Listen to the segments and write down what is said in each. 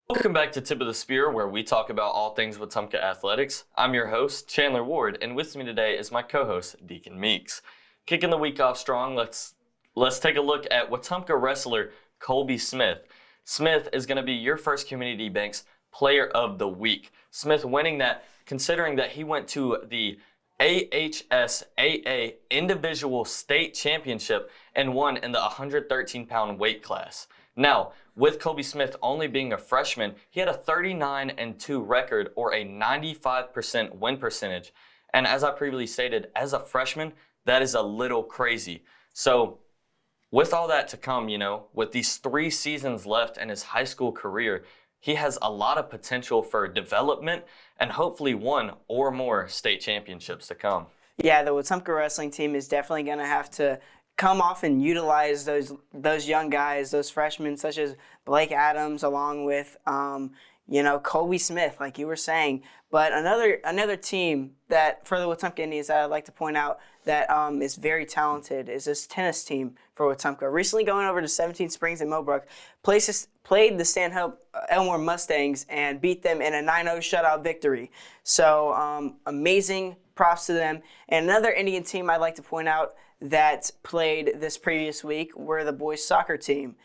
Welcome back to Tip of the Spear, where we talk about all things Wetumpka athletics. I'm your host, Chandler Ward, and with me today is my co-host, Deacon Meeks. Kicking the week off strong, let's take a look at Wetumpka wrestler Colby Smith. Smith is going to be your first Community Bank's Player of the Week. Smith winning that, considering that he went to the AHSAA Individual State Championship and won in the 113-pound weight class. Now, with Colby Smith only being a freshman, he had a 39-2 record, or a 95% win percentage. And as I previously stated, as a freshman, that is a little crazy. So with all that to come, with these 3 seasons left in his high school career, he has a lot of potential for development and hopefully 1 or more state championships to come. Yeah, the Wetumpka wrestling team is definitely going to have to come off and utilize those young guys, those freshmen such as Blake Adams, along with Colby Smith, like you were saying. But another team that for the Wetumpka Indians that I'd like to point out that is very talented is this tennis team for Wetumpka. Recently going over to 17 Springs and Millbrook, played the Stanhope Elmore Mustangs and beat them in a 9-0 shutout victory. So amazing props to them. And another Indian team I'd like to point out that played this previous week were the boys soccer team,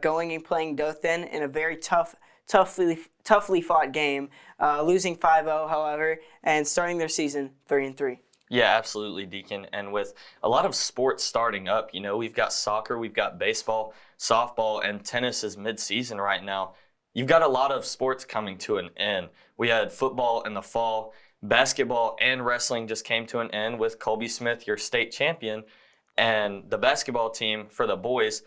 going and playing Dothan in a very toughly fought game, losing 5-0, however, and starting their season 3-3. Yeah, absolutely, Deacon. And with a lot of sports starting up, we've got soccer, we've got baseball, softball, and tennis is mid-season right now. You've got a lot of sports coming to an end. We had football in the fall. Basketball and wrestling just came to an end with Colby Smith, your state champion, and the basketball team for the boys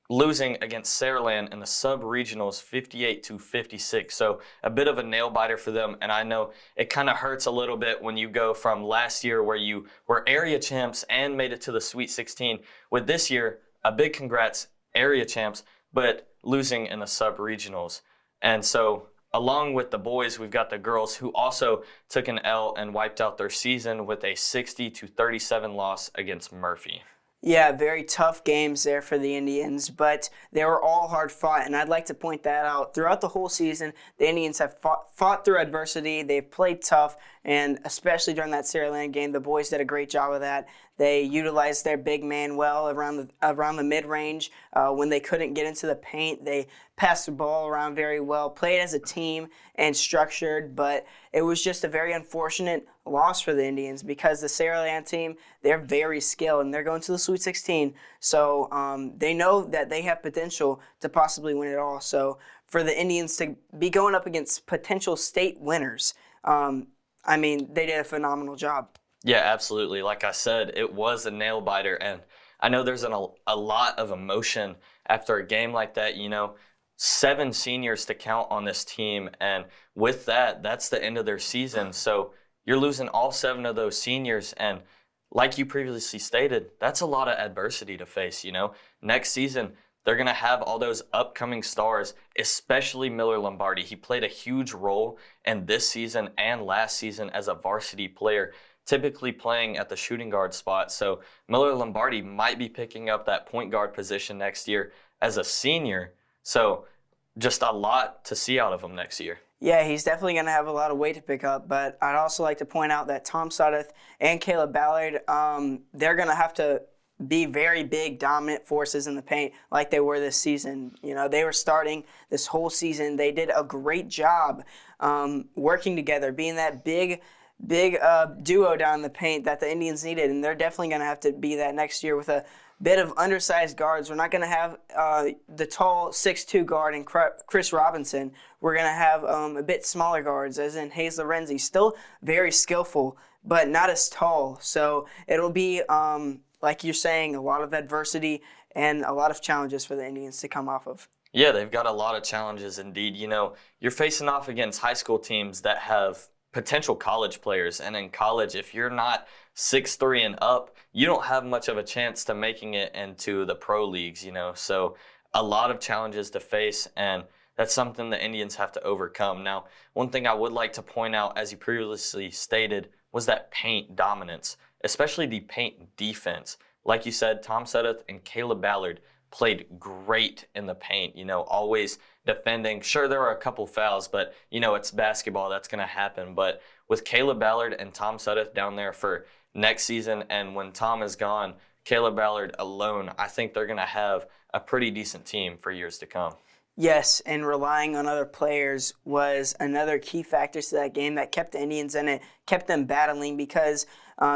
losing against Saraland in the sub-regionals 58-56. So a bit of a nail-biter for them, and I know it kind of hurts a little bit when you go from last year where you were area champs and made it to the Sweet 16. With this year, a big congrats, area champs, but losing in the sub-regionals. And so along with the boys, we've got the girls who also took an L and wiped out their season with a 60-37 loss against Murphy. Yeah, very tough games there for the Indians, but they were all hard fought, and I'd like to point that out. Throughout the whole season, the Indians have fought through adversity. They've played tough, and especially during that Saraland game, the boys did a great job of that. They utilized their big man well around the mid-range. When they couldn't get into the paint, they passed the ball around very well, played as a team and structured, but it was just a very unfortunate loss for the Indians because the Saraland team, they're very skilled and they're going to the Sweet 16. So they know that they have potential to possibly win it all. So for the Indians to be going up against potential state winners, they did a phenomenal job. Yeah, absolutely. Like I said, it was a nail biter, and I know there's a lot of emotion after a game like that. 7 seniors to count on this team, and with that, that's the end of their season. So you're losing all 7 of those seniors, and like you previously stated, that's a lot of adversity to face. Next season, they're going to have all those upcoming stars, especially Miller Lombardi. He played a huge role in this season and last season as a varsity player, typically playing at the shooting guard spot. So Miller Lombardi might be picking up that point guard position next year as a senior. So just a lot to see out of him next year. Yeah, he's definitely going to have a lot of weight to pick up, but I'd also like to point out that Tom Suddeth and Caleb Ballard, they're going to have to be very big, dominant forces in the paint like they were this season. They were starting this whole season. They did a great job working together, being that big duo down the paint that the Indians needed, and they're definitely going to have to be that next year with a bit of undersized guards. We're not going to have the tall 6'2" guard and Chris Robinson. We're going to have a bit smaller guards, as in Hayes Lorenzi, still very skillful, but not as tall. So it'll be, like you're saying, a lot of adversity and a lot of challenges for the Indians to come off of. Yeah, they've got a lot of challenges indeed. You're facing off against high school teams that have potential college players, and in college, if you're not 6'3" and up, you don't have much of a chance to making it into the pro leagues, So a lot of challenges to face, and that's something the Indians have to overcome. Now, one thing I would like to point out, as you previously stated, was that paint dominance, especially the paint defense. Like you said, Tom Suddeth and Caleb Ballard, played great in the paint, always defending. Sure, there were a couple fouls, but, it's basketball. That's going to happen. But with Caleb Ballard and Tom Sudduth down there for next season, and when Tom is gone, Caleb Ballard alone, I think they're going to have a pretty decent team for years to come. Yes, and relying on other players was another key factor to that game that kept the Indians in it, kept them battling because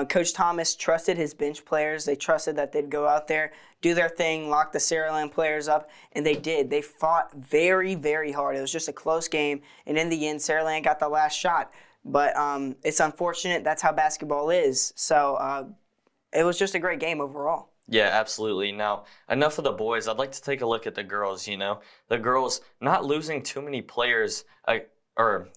Coach Thomas trusted his bench players. They trusted that they'd go out there, do their thing, lock the Saraland players up, and they did. They fought very, very hard. It was just a close game, and in the end, Saraland got the last shot. But it's unfortunate. That's how basketball is. So it was just a great game overall. Yeah, absolutely. Now, enough of the boys. I'd like to take a look at the girls, The girls not losing too many players or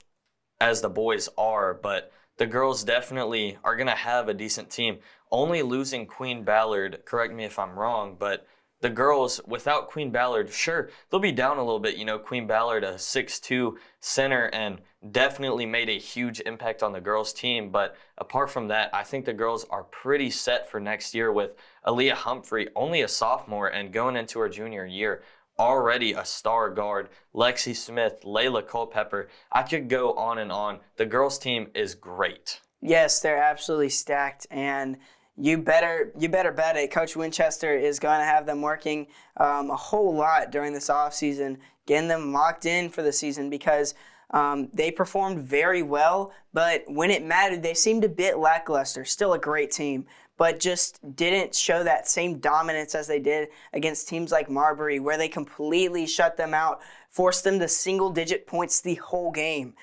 as the boys are, but the girls definitely are going to have a decent team. Only losing Queen Ballard, correct me if I'm wrong, but the girls, without Queen Ballard, sure, they'll be down a little bit. Queen Ballard, a 6'2" center, and definitely made a huge impact on the girls' team. But apart from that, I think the girls are pretty set for next year with Aaliyah Humphrey, only a sophomore and going into her junior year, already a star guard, Lexi Smith, Layla Culpepper. I could go on and on. The girls' team is great. Yes, they're absolutely stacked, and you better bet it. Coach Winchester is going to have them working a whole lot during this offseason, getting them locked in for the season because they performed very well, but when it mattered, they seemed a bit lackluster. Still a great team, but just didn't show that same dominance as they did against teams like Marbury, where they completely shut them out, forced them to single-digit points the whole game.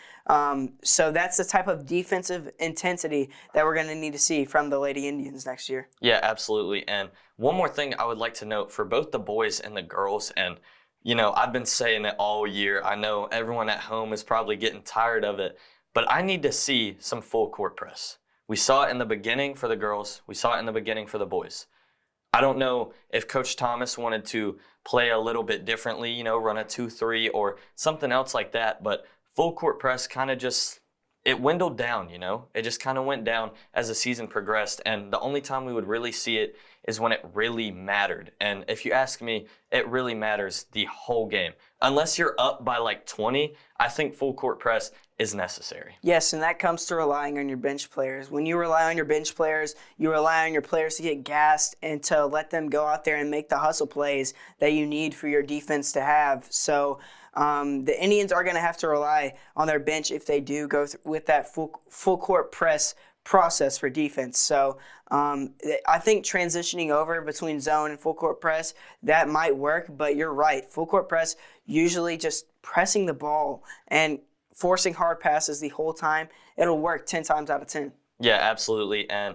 So that's the type of defensive intensity that we're going to need to see from the Lady Indians next year. Yeah, absolutely. And one more thing I would like to note for both the boys and the girls, and I've been saying it all year. I know everyone at home is probably getting tired of it, but I need to see some full court press. We saw it in the beginning for the girls. We saw it in the beginning for the boys. I don't know if Coach Thomas wanted to play a little bit differently, run a 2-3 or something else like that, but full court press kind of just, it dwindled down, It just kind of went down as the season progressed, and the only time we would really see it is when it really mattered. And if you ask me, it really matters the whole game. Unless you're up by like 20, I think full court press is necessary. Yes, and that comes to relying on your bench players. When you rely on your bench players, you rely on your players to get gassed and to let them go out there and make the hustle plays that you need for your defense to have. So the Indians are going to have to rely on their bench if they do go with that full court press process for defense. So I think transitioning over between zone and full court press, that might work, but you're right. Full court press, usually just pressing the ball and forcing hard passes the whole time, it'll work 10 times out of 10. Yeah, absolutely. And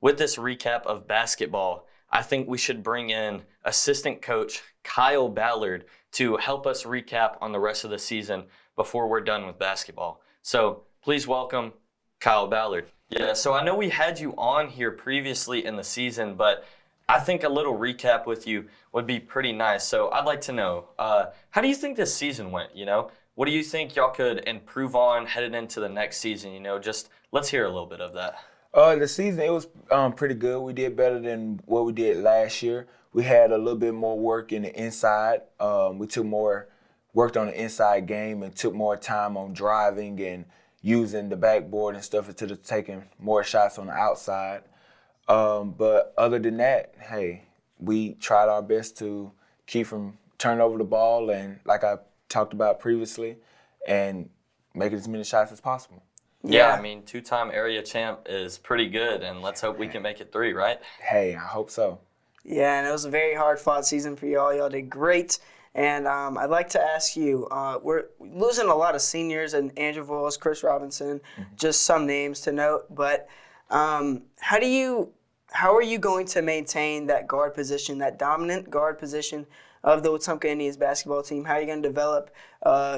with this recap of basketball, I think we should bring in assistant coach Kyle Ballard to help us recap on the rest of the season before we're done with basketball. So please welcome Kyle Ballard. Yeah, so I know we had you on here previously in the season, but I think a little recap with you would be pretty nice. So I'd like to know, how do you think this season went, What do you think y'all could improve on headed into the next season, Just let's hear a little bit of that. The season, it was pretty good. We did better than what we did last year. We had a little bit more work in the inside. We worked on the inside game and took more time on driving and using the backboard and stuff instead of taking more shots on the outside. But other than that, hey, we tried our best to keep from turning over the ball and, like I talked about previously, and making as many shots as possible. Yeah, I mean, 2-time area champ is pretty good, and let's hope we can make it 3, right? Hey, I hope so. Yeah, and it was a very hard-fought season for y'all. Y'all did great. And I'd like to ask you, we're losing a lot of seniors, and Andrew Voles, Chris Robinson, just some names to note. But how are you going to maintain that guard position, that dominant guard position of the Wetumpka Indians basketball team? How are you going to develop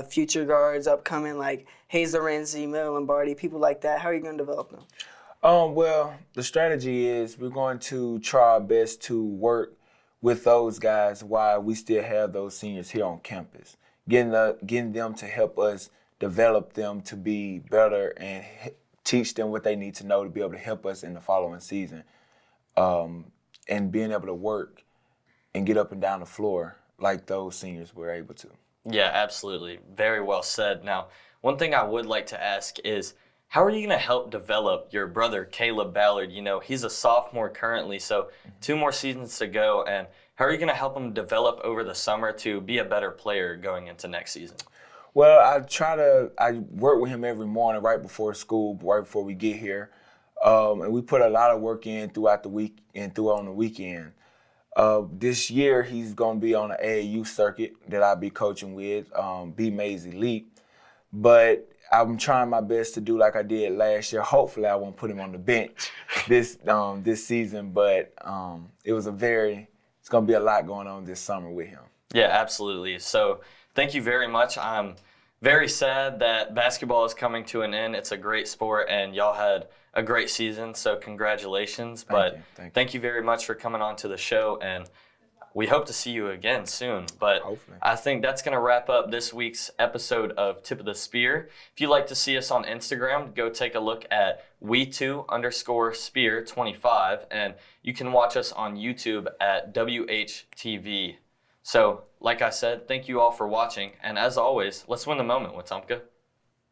future guards upcoming, like Hayes Lorenzi, Miller Lombardi, people like that? How are you going to develop them? Well, the strategy is we're going to try our best to work with those guys while we still have those seniors here on campus, getting them to help us develop them to be better and teach them what they need to know to be able to help us in the following season, and being able to work and get up and down the floor like those seniors were able to. Yeah, absolutely. Very well said. Now, one thing I would like to ask is, how are you going to help develop your brother, Caleb Ballard? You know, he's a sophomore currently, so 2 more seasons to go. And how are you going to help him develop over the summer to be a better player going into next season? Well, I work with him every morning right before school, right before we get here. And we put a lot of work in throughout the week and throughout on the weekend. This year, he's going to be on the AAU circuit that I'll be coaching with, B. Mays Elite. But I'm trying my best to do like I did last year. Hopefully, I won't put him on the bench this season. But it's going to be a lot going on this summer with him. Yeah, absolutely. So thank you very much. I'm very sad that basketball is coming to an end. It's a great sport, and y'all had a great season, so congratulations. Thank you very much for coming on to the show, and we hope to see you again soon. But hopefully. I think that's going to wrap up this week's episode of Tip of the Spear. If you'd like to see us on Instagram, go take a look at we2_spear25, and you can watch us on YouTube at WHTV. So, like I said, thank you all for watching, and as always, let's win the moment, Wetumpka.